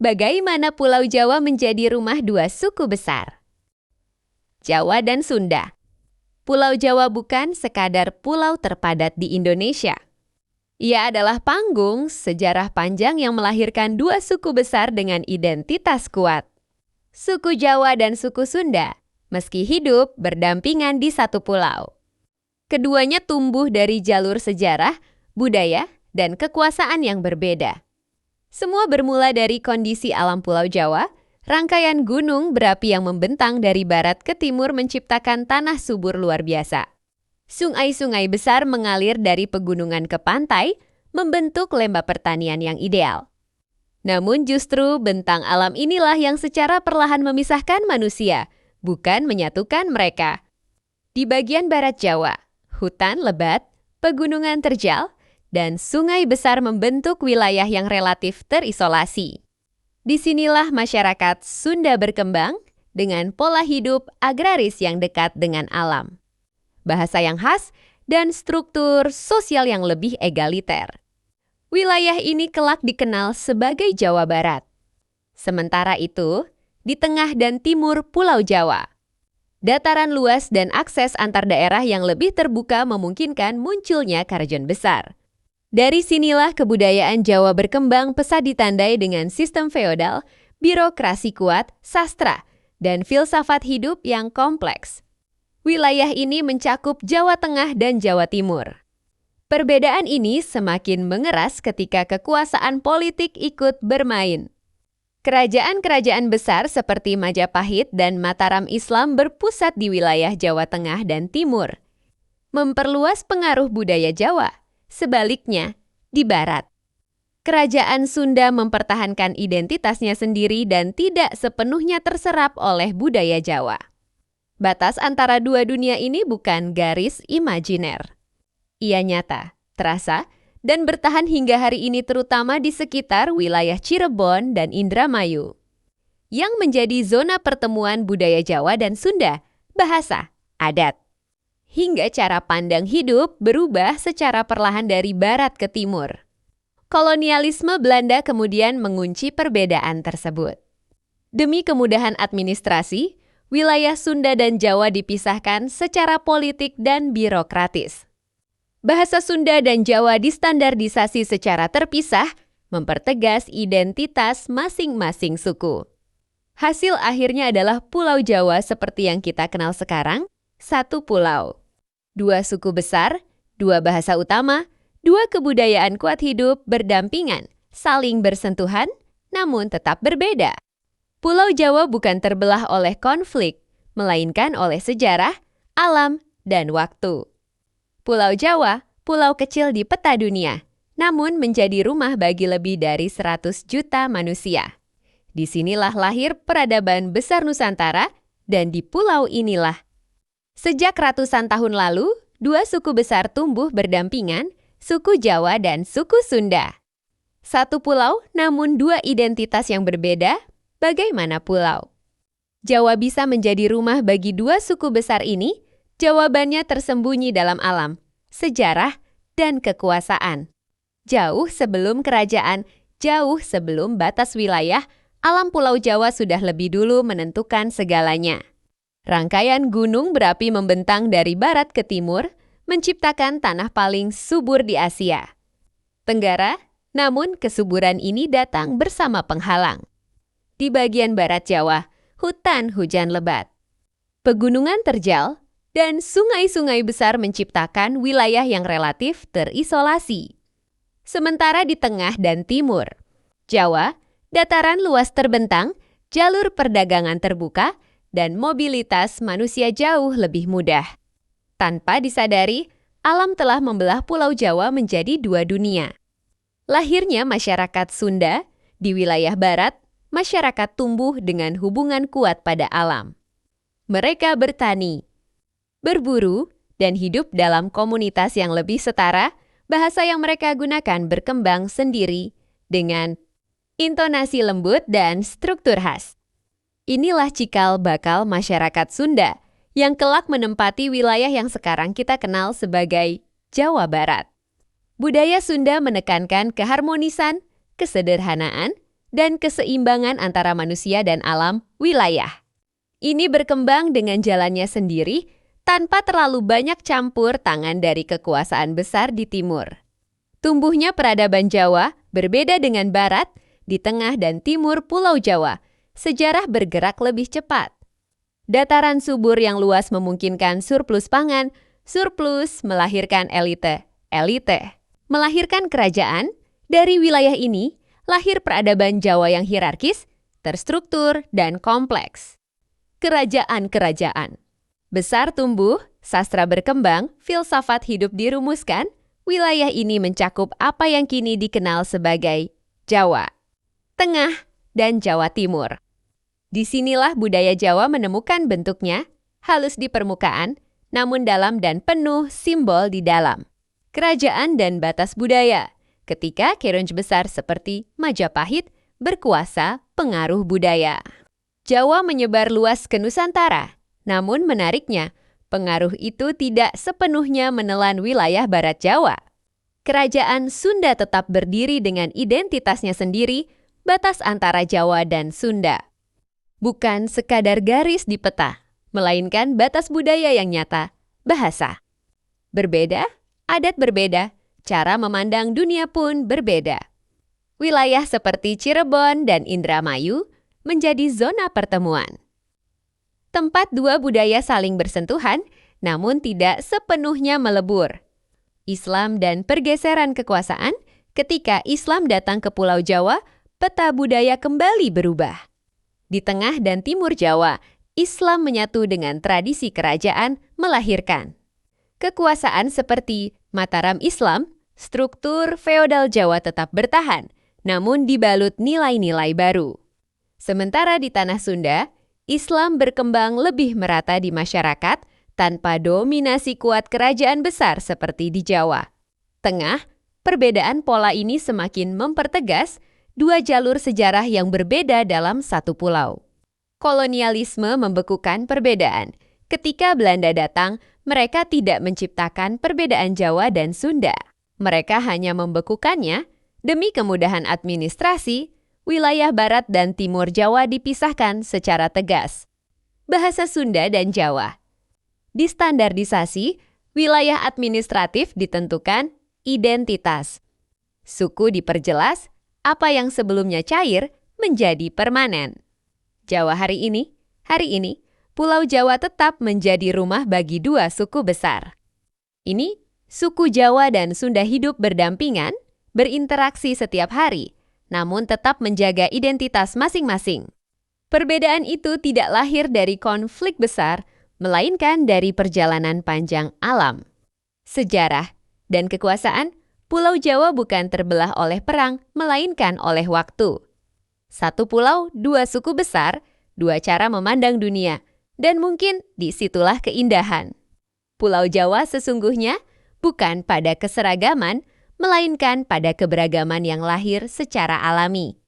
Bagaimana Pulau Jawa menjadi rumah dua suku besar? Jawa dan Sunda. Pulau Jawa bukan sekadar pulau terpadat di Indonesia. Ia adalah panggung sejarah panjang yang melahirkan dua suku besar dengan identitas kuat. Suku Jawa dan suku Sunda, meski hidup berdampingan di satu pulau. Keduanya tumbuh dari jalur sejarah, budaya, dan kekuasaan yang berbeda. Semua bermula dari kondisi alam Pulau Jawa, rangkaian gunung berapi yang membentang dari barat ke timur menciptakan tanah subur luar biasa. Sungai-sungai besar mengalir dari pegunungan ke pantai, membentuk lembah pertanian yang ideal. Namun justru bentang alam inilah yang secara perlahan memisahkan manusia, bukan menyatukan mereka. Di bagian barat Jawa, hutan lebat, pegunungan terjal, dan sungai besar membentuk wilayah yang relatif terisolasi. Disinilah masyarakat Sunda berkembang dengan pola hidup agraris yang dekat dengan alam, bahasa yang khas, dan struktur sosial yang lebih egaliter. Wilayah ini kelak dikenal sebagai Jawa Barat. Sementara itu, di tengah dan timur Pulau Jawa, dataran luas dan akses antar daerah yang lebih terbuka memungkinkan munculnya karajan besar. Dari sinilah kebudayaan Jawa berkembang pesat ditandai dengan sistem feodal, birokrasi kuat, sastra, dan filsafat hidup yang kompleks. Wilayah ini mencakup Jawa Tengah dan Jawa Timur. Perbedaan ini semakin mengeras ketika kekuasaan politik ikut bermain. Kerajaan-kerajaan besar seperti Majapahit dan Mataram Islam berpusat di wilayah Jawa Tengah dan Timur, memperluas pengaruh budaya Jawa. Sebaliknya, di barat, kerajaan Sunda mempertahankan identitasnya sendiri dan tidak sepenuhnya terserap oleh budaya Jawa. Batas antara dua dunia ini bukan garis imajiner. Ia nyata, terasa, dan bertahan hingga hari ini terutama di sekitar wilayah Cirebon dan Indramayu, yang menjadi zona pertemuan budaya Jawa dan Sunda, bahasa, adat. Hingga cara pandang hidup berubah secara perlahan dari barat ke timur. Kolonialisme Belanda kemudian mengunci perbedaan tersebut. Demi kemudahan administrasi, wilayah Sunda dan Jawa dipisahkan secara politik dan birokratis. Bahasa Sunda dan Jawa distandardisasi secara terpisah, mempertegas identitas masing-masing suku. Hasil akhirnya adalah Pulau Jawa seperti yang kita kenal sekarang, satu pulau. Dua suku besar, dua bahasa utama, dua kebudayaan kuat hidup berdampingan, saling bersentuhan, namun tetap berbeda. Pulau Jawa bukan terbelah oleh konflik, melainkan oleh sejarah, alam, dan waktu. Pulau Jawa, pulau kecil di peta dunia, namun menjadi rumah bagi lebih dari 100 juta manusia. Disinilah lahir peradaban besar Nusantara, dan di pulau inilah sejak ratusan tahun lalu, dua suku besar tumbuh berdampingan, suku Jawa dan suku Sunda. Satu pulau namun dua identitas yang berbeda, bagaimana pulau? Jawa bisa menjadi rumah bagi dua suku besar ini? Jawabannya tersembunyi dalam alam, sejarah, dan kekuasaan. Jauh sebelum kerajaan, jauh sebelum batas wilayah, alam Pulau Jawa sudah lebih dulu menentukan segalanya. Rangkaian gunung berapi membentang dari barat ke timur, menciptakan tanah paling subur di Asia Tenggara, namun kesuburan ini datang bersama penghalang. Di bagian barat Jawa, hutan hujan lebat, pegunungan terjal, dan sungai-sungai besar menciptakan wilayah yang relatif terisolasi. Sementara di tengah dan timur, Jawa, dataran luas terbentang, jalur perdagangan terbuka, dan mobilitas manusia jauh lebih mudah. Tanpa disadari, alam telah membelah Pulau Jawa menjadi dua dunia. Lahirnya masyarakat Sunda, di wilayah barat, masyarakat tumbuh dengan hubungan kuat pada alam. Mereka bertani, berburu, dan hidup dalam komunitas yang lebih setara. Bahasa yang mereka gunakan berkembang sendiri dengan intonasi lembut dan struktur khas. Inilah cikal bakal masyarakat Sunda yang kelak menempati wilayah yang sekarang kita kenal sebagai Jawa Barat. Budaya Sunda menekankan keharmonisan, kesederhanaan, dan keseimbangan antara manusia dan alam wilayah. Ini berkembang dengan jalannya sendiri tanpa terlalu banyak campur tangan dari kekuasaan besar di timur. Tumbuhnya peradaban Jawa berbeda dengan barat, di tengah dan timur Pulau Jawa. Sejarah bergerak lebih cepat. Dataran subur yang luas memungkinkan surplus pangan, surplus melahirkan elite, elite melahirkan kerajaan. Dari wilayah ini, lahir peradaban Jawa yang hierarkis, terstruktur, dan kompleks. Kerajaan-kerajaan besar tumbuh, sastra berkembang, filsafat hidup dirumuskan, wilayah ini mencakup apa yang kini dikenal sebagai Jawa Tengah dan Jawa Timur. Disinilah budaya Jawa menemukan bentuknya, halus di permukaan, namun dalam dan penuh simbol di dalam. Kerajaan dan batas budaya. Ketika Keronj besar seperti Majapahit berkuasa pengaruh budaya. Jawa menyebar luas ke Nusantara, namun menariknya, pengaruh itu tidak sepenuhnya menelan wilayah Barat Jawa. Kerajaan Sunda tetap berdiri dengan identitasnya sendiri, batas antara Jawa dan Sunda. Bukan sekadar garis di peta, melainkan batas budaya yang nyata, bahasa. Berbeda, adat berbeda, cara memandang dunia pun berbeda. Wilayah seperti Cirebon dan Indramayu menjadi zona pertemuan. Tempat dua budaya saling bersentuhan, namun tidak sepenuhnya melebur. Islam dan pergeseran kekuasaan, ketika Islam datang ke Pulau Jawa, peta budaya kembali berubah. Di tengah dan timur Jawa, Islam menyatu dengan tradisi kerajaan melahirkan kekuasaan seperti Mataram Islam. Struktur feodal Jawa tetap bertahan, namun dibalut nilai-nilai baru. Sementara di tanah Sunda, Islam berkembang lebih merata di masyarakat tanpa dominasi kuat kerajaan besar seperti di Jawa Tengah. Perbedaan pola ini semakin mempertegas dua jalur sejarah yang berbeda dalam satu pulau. Kolonialisme membekukan perbedaan. Ketika Belanda datang, mereka tidak menciptakan perbedaan Jawa dan Sunda. Mereka hanya membekukannya demi kemudahan administrasi. Wilayah barat dan timur Jawa dipisahkan secara tegas. Bahasa Sunda dan Jawa distandardisasi, wilayah administratif ditentukan, identitas. Suku diperjelas, apa yang sebelumnya cair menjadi permanen. Jawa hari ini, Pulau Jawa tetap menjadi rumah bagi dua suku besar. Ini, suku Jawa dan Sunda hidup berdampingan, berinteraksi setiap hari, namun tetap menjaga identitas masing-masing. Perbedaan itu tidak lahir dari konflik besar, melainkan dari perjalanan panjang alam. Sejarah dan kekuasaan, Pulau Jawa bukan terbelah oleh perang, melainkan oleh waktu. Satu pulau, dua suku besar, dua cara memandang dunia, dan mungkin disitulah keindahan. Pulau Jawa sesungguhnya bukan pada keseragaman, melainkan pada keberagaman yang lahir secara alami.